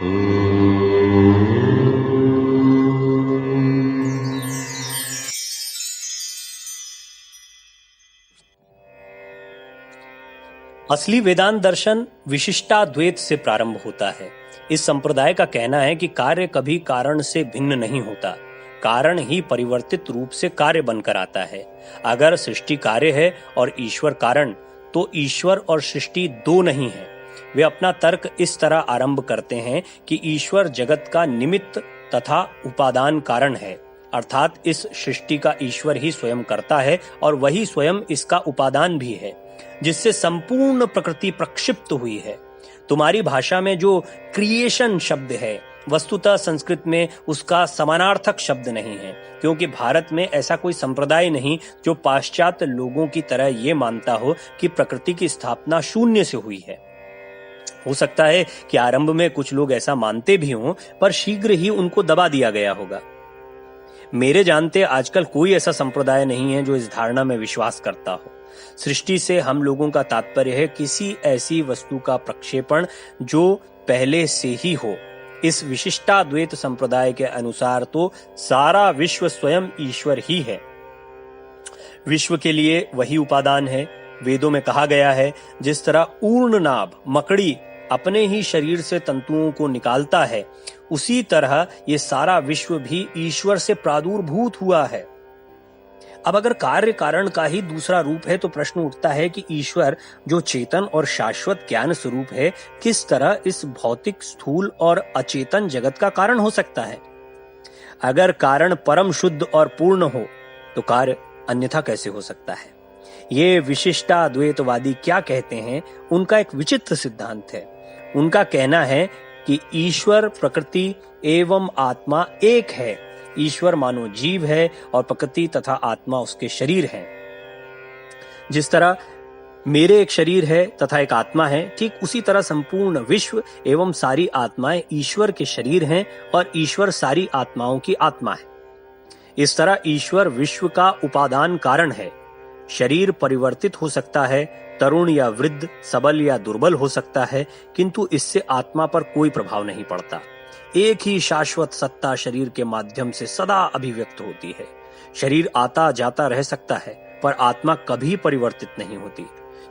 असली वेदांत दर्शन विशिष्टाद्वैत से प्रारंभ होता है। इस संप्रदाय का कहना है कि कार्य कभी कारण से भिन्न नहीं होता, कारण ही परिवर्तित रूप से कार्य बनकर आता है। अगर सृष्टि कार्य है और ईश्वर कारण, तो ईश्वर और सृष्टि दो नहीं है। वे अपना तर्क इस तरह आरंभ करते हैं कि ईश्वर जगत का निमित्त तथा उपादान कारण है, अर्थात इस सृष्टि का ईश्वर ही स्वयं करता है और वही स्वयं इसका उपादान भी है, जिससे संपूर्ण प्रकृति प्रक्षिप्त हुई है। तुम्हारी भाषा में जो क्रिएशन शब्द है, वस्तुतः संस्कृत में उसका समानार्थक शब्द नहीं है, क्योंकि भारत में ऐसा कोई संप्रदाय नहीं जो पाश्चात्य लोगों की तरह ये मानता हो कि प्रकृति की स्थापना शून्य से हुई है। हो सकता है कि आरंभ में कुछ लोग ऐसा मानते भी हों, पर शीघ्र ही उनको दबा दिया गया होगा। मेरे जानते आजकल कोई ऐसा संप्रदाय नहीं है जो इस धारणा में विश्वास करता हो। सृष्टि से हम लोगों का तात्पर्य है किसी ऐसी वस्तु का प्रक्षेपण जो पहले से ही हो। इस विशिष्टाद्वैत संप्रदाय के अनुसार तो सारा विश्व स्वयं ईश्वर ही है। विश्व के लिए वही उपादान है। वेदों में कहा गया है, जिस तरह ऊर्ण नाभ मकड़ी अपने ही शरीर से तंतुओं को निकालता है, उसी तरह ये सारा विश्व भी ईश्वर से प्रादुर्भूत हुआ है। अब अगर कार्य कारण का ही दूसरा रूप है, तो प्रश्न उठता है कि ईश्वर जो चेतन और शाश्वत ज्ञान स्वरूप है, किस तरह इस भौतिक स्थूल और अचेतन जगत का कारण हो सकता है। अगर कारण परम शुद्ध और पूर्ण हो, तो कार्य अन्यथा कैसे हो सकता है। ये विशिष्टाद्वैतवादी क्या कहते हैं, उनका एक विचित्र सिद्धांत है। उनका कहना है कि ईश्वर, प्रकृति एवं आत्मा एक है। ईश्वर मानो जीव है और प्रकृति तथा आत्मा उसके शरीर हैं। जिस तरह मेरे एक शरीर है तथा एक आत्मा है, ठीक उसी तरह संपूर्ण विश्व एवं सारी आत्माएं ईश्वर के शरीर हैं और ईश्वर सारी आत्माओं की आत्मा है। इस तरह ईश्वर विश्व का उपादान कारण है। शरीर परिवर्तित हो सकता है, तरुण या वृद्ध, सबल या दुर्बल हो सकता है, किंतु इससे आत्मा पर कोई प्रभाव नहीं पड़ता। एक ही शाश्वत सत्ता शरीर के माध्यम से सदा अभिव्यक्त होती है। शरीर आता जाता रह सकता है, पर आत्मा कभी परिवर्तित नहीं होती।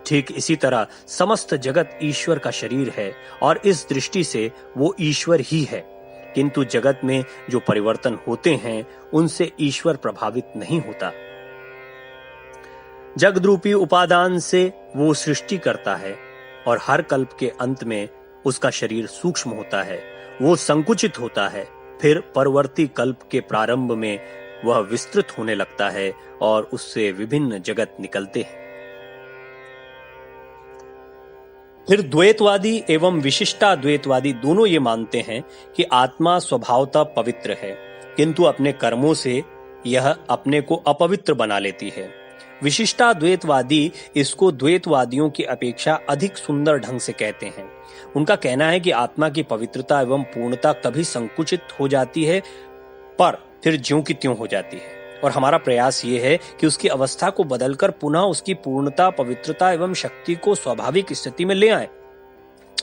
ठीक इसी तरह समस्त जगत ईश्वर का शरीर है और इस दृष्टि से वो ईश्वर ही है, किंतु जगत में जो परिवर्तन होते हैं उनसे ईश्वर प्रभावित नहीं होता। जगद्रूपी उपादान से वो सृष्टि करता है और हर कल्प के अंत में उसका शरीर सूक्ष्म होता है, वो संकुचित होता है, फिर परवर्ती कल्प के प्रारंभ में वह विस्तृत होने लगता है और उससे विभिन्न जगत निकलते हैं। फिर द्वैतवादी एवं विशिष्टाद्वैतवादी दोनों ये मानते हैं कि आत्मा स्वभावतः पवित्र है, किंतु अपने कर्मों से यह अपने को अपवित्र बना लेती है। विशिष्टाद्वैतवादी इसको द्वैतवादियों की अपेक्षा अधिक सुंदर ढंग से कहते हैं। उनका कहना है कि आत्मा की पवित्रता एवं पूर्णता कभी संकुचित हो जाती है, पर फिर ज्यों की त्यों हो जाती है, और हमारा प्रयास ये है कि उसकी अवस्था को बदलकर पुनः उसकी पूर्णता, पवित्रता एवं शक्ति को स्वाभाविक स्थिति में ले आए।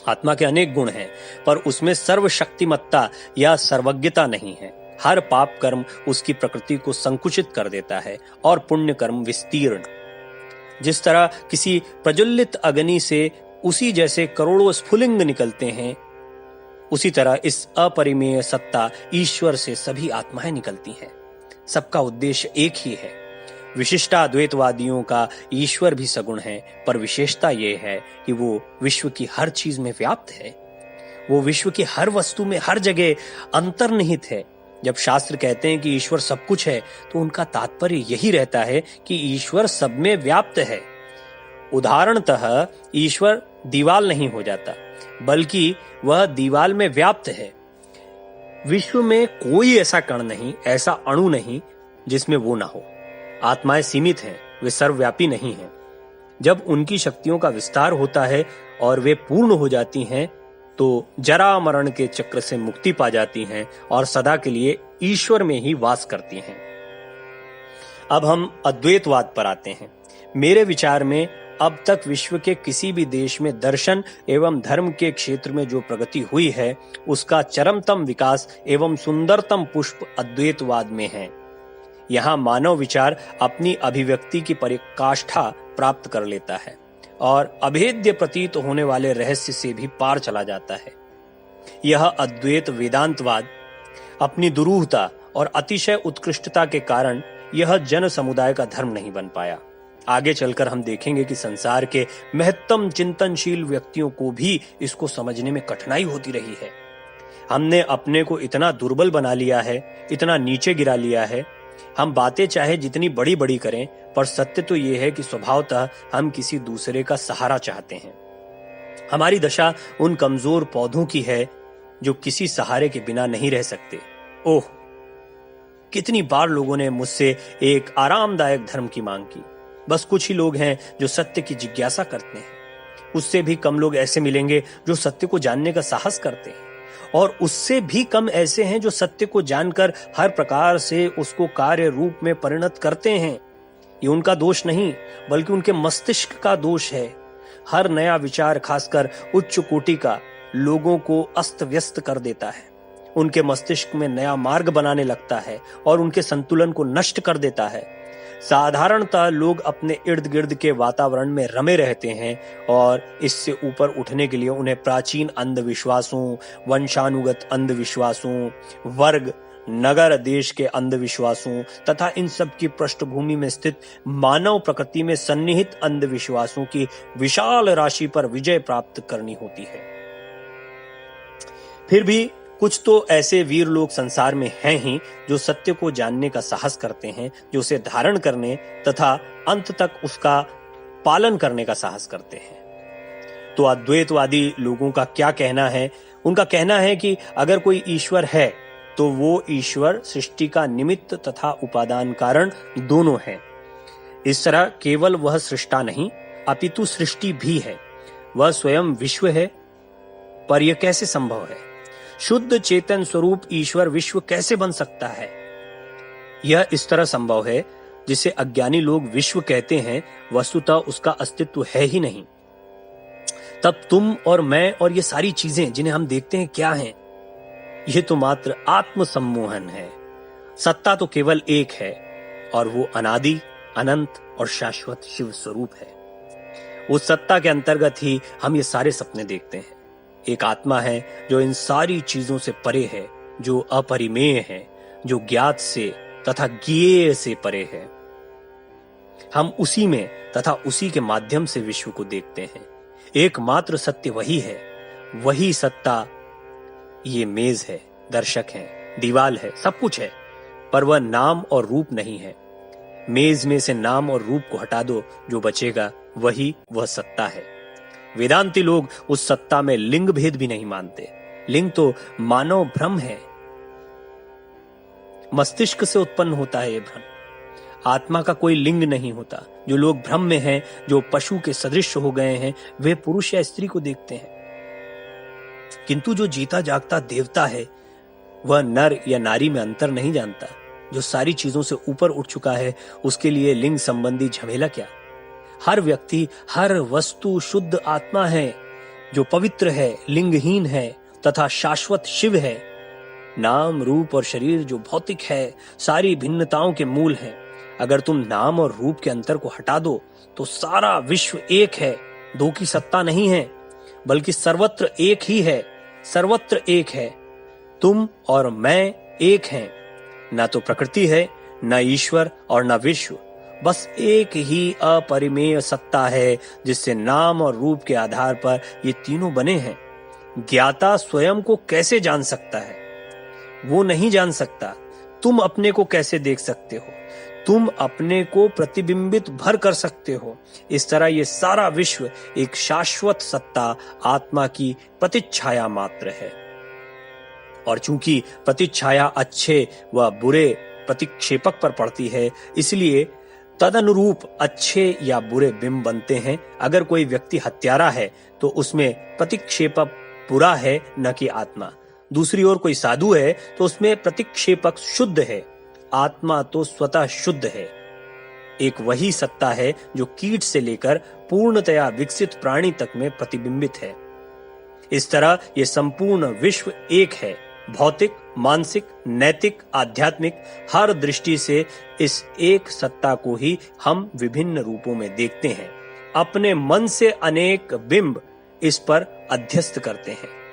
आत्मा के अनेक गुण हैं, पर उसमें सर्वशक्तिमत्ता या सर्वज्ञता नहीं है। हर पाप कर्म उसकी प्रकृति को संकुचित कर देता है और पुण्य कर्म विस्तीर्ण। जिस तरह किसी प्रज्वलित अग्नि से उसी जैसे करोड़ों स्फुलिंग निकलते हैं, उसी तरह इस अपरिमेय सत्ता ईश्वर से सभी आत्माएं निकलती हैं। सबका उद्देश्य एक ही है। विशिष्टाद्वैतवादियों का ईश्वर भी सगुण है, पर विशेषता यह है कि वो विश्व की हर चीज में व्याप्त है। वो विश्व की हर वस्तु में हर जगह अंतर्निहित है। जब शास्त्र कहते हैं कि ईश्वर सब कुछ है, तो उनका तात्पर्य यही रहता है कि ईश्वर सब में व्याप्त है। उदाहरणतः ईश्वर दीवाल नहीं हो जाता, बल्कि वह दीवाल में व्याप्त है। विश्व में कोई ऐसा कण नहीं, ऐसा अणु नहीं जिसमें वो ना हो। आत्माएं सीमित हैं, वे सर्वव्यापी नहीं हैं। जब उनकी शक्तियों का विस्तार होता है और वे पूर्ण हो जाती हैं, तो जरा मरण के चक्र से मुक्ति पा जाती हैं और सदा के लिए ईश्वर में ही वास करती हैं। अब हम अद्वैतवाद पर आते हैं। मेरे विचार में अब तक विश्व के किसी भी देश में दर्शन एवं धर्म के क्षेत्र में जो प्रगति हुई है, उसका चरमतम विकास एवं सुंदरतम पुष्प अद्वैतवाद में है। यहाँ मानव विचार अपनी अभिव्यक्ति की पराकाष्ठा प्राप्त कर लेता है और अभेद्य प्रतीत होने वाले रहस्य से भी पार चला जाता है। यह अद्वैत वेदांतवाद अपनी दुरूहता और अतिशय उत्कृष्टता के कारण यह जन समुदाय का धर्म नहीं बन पाया। आगे चलकर हम देखेंगे कि संसार के महत्तम चिंतनशील व्यक्तियों को भी इसको समझने में कठिनाई होती रही है। हमने अपने को इतना दुर्बल बना लिया है, इतना नीचे गिरा लिया है। हम बातें चाहे जितनी बड़ी बड़ी करें, पर सत्य तो यह है कि स्वभावतः हम किसी दूसरे का सहारा चाहते हैं। हमारी दशा उन कमजोर पौधों की है जो किसी सहारे के बिना नहीं रह सकते। ओह, कितनी बार लोगों ने मुझसे एक आरामदायक धर्म की मांग की। बस कुछ ही लोग हैं जो सत्य की जिज्ञासा करते हैं। उससे भी कम लोग ऐसे मिलेंगे जो सत्य को जानने का साहस करते हैं, और उससे भी कम ऐसे हैं जो सत्य को जानकर हर प्रकार से उसको कार्य रूप में परिणत करते हैं। ये उनका दोष नहीं, बल्कि उनके मस्तिष्क का दोष है। हर नया विचार, खासकर उच्च कोटि का, लोगों को अस्त व्यस्त कर देता है। उनके मस्तिष्क में नया मार्ग बनाने लगता है और उनके संतुलन को नष्ट कर देता है। साधारणतः लोग अपने इर्द गिर्द के वातावरण में रमे रहते हैं और इससे ऊपर उठने के लिए उन्हें प्राचीन अंधविश्वासों, वंशानुगत अंधविश्वासों, वर्ग, नगर देश के अंधविश्वासों तथा इन सब की पृष्ठभूमि में स्थित मानव प्रकृति में सन्निहित अंधविश्वासों की विशाल राशि पर विजय प्राप्त करनी होती है। फिर भी कुछ तो ऐसे वीर लोग संसार में हैं ही जो सत्य को जानने का साहस करते हैं, जो उसे धारण करने तथा अंत तक उसका पालन करने का साहस करते हैं। तो अद्वैतवादी लोगों का क्या कहना है? उनका कहना है कि अगर कोई ईश्वर है तो वो ईश्वर सृष्टि का निमित्त तथा उपादान कारण दोनों है। इस तरह केवल वह सृष्टा नहीं, अपितु सृष्टि भी है। वह स्वयं विश्व है। पर यह कैसे संभव है? शुद्ध चेतन स्वरूप ईश्वर विश्व कैसे बन सकता है? यह इस तरह संभव है जिसे अज्ञानी लोग विश्व कहते हैं, वस्तुतः उसका अस्तित्व है ही नहीं। तब तुम और मैं और ये सारी चीजें जिन्हें हम देखते हैं क्या हैं? यह तो मात्र आत्म सम्मोहन है। सत्ता तो केवल एक है और वो अनादि, अनंत और शाश्वत शिव स्वरूप है। उस सत्ता के अंतर्गत ही हम ये सारे सपने देखते हैं। एक आत्मा है जो इन सारी चीजों से परे है, जो अपरिमेय है, जो ज्ञात से तथा ज्ञेय से परे है। हम उसी में तथा उसी के माध्यम से विश्व को देखते हैं। एकमात्र सत्य वही है, वही सत्ता। ये मेज है, दर्शक है, दीवाल है, सब कुछ है, पर वह नाम और रूप नहीं है। मेज में से नाम और रूप को हटा दो, जो बचेगा वही वह सत्ता है। वेदांती लोग उस सत्ता में लिंग भेद भी नहीं मानते। लिंग तो मानव भ्रम है। मस्तिष्क से उत्पन्न होता है यह भ्रम। आत्मा का कोई लिंग नहीं होता। जो लोग भ्रम में हैं, जो पशु के सदृश हो गए हैं, वे पुरुष या स्त्री को देखते हैं। किंतु जो जीता जागता देवता है, वह नर या नारी में अंतर नहीं जानता। जो सारी चीजों से ऊपर उठ चुका है, उसके लिए लिंग संबंधी झमेला क्या? हर व्यक्ति, हर वस्तु शुद्ध आत्मा है, जो पवित्र है, लिंगहीन है तथा शाश्वत शिव है। नाम, रूप और शरीर जो भौतिक है, सारी भिन्नताओं के मूल हैं। अगर तुम नाम और रूप के अंतर को हटा दो तो सारा विश्व एक है। दो की सत्ता नहीं है, बल्कि सर्वत्र एक ही है। सर्वत्र एक है। तुम और मैं एक हैं। न तो प्रकृति है, न ईश्वर और न विश्व। बस एक ही अपरिमेय सत्ता है, जिससे नाम और रूप के आधार पर ये तीनों बने हैं। ज्ञाता स्वयं को कैसे जान सकता है? वो नहीं जान सकता। तुम अपने को कैसे देख सकते हो? तुम अपने को प्रतिबिंबित भर कर सकते हो। इस तरह ये सारा विश्व एक शाश्वत सत्ता, आत्मा की प्रतिच्छाया मात्र है। और चूंकि प्रतिच्छाया अच्छे व बुरे प्रतिक्षेपक पर पड़ती है, इसलिए तदनुरूप अच्छे या बुरे बिंब बनते हैं। अगर कोई व्यक्ति हत्यारा है तो उसमें प्रतिक्षेपक बुरा है, न कि आत्मा। दूसरी ओर कोई साधु है तो उसमें प्रतिक्षेपक शुद्ध है। आत्मा तो स्वतः शुद्ध है। एक वही सत्ता है जो कीट से लेकर पूर्णतया विकसित प्राणी तक में प्रतिबिंबित है। इस तरह ये संपूर्ण विश्व एक है। भौतिक, मानसिक, नैतिक, आध्यात्मिक, हर दृष्टि से इस एक सत्ता को ही हम विभिन्न रूपों में देखते हैं। अपने मन से अनेक बिंब इस पर अध्यस्त करते हैं।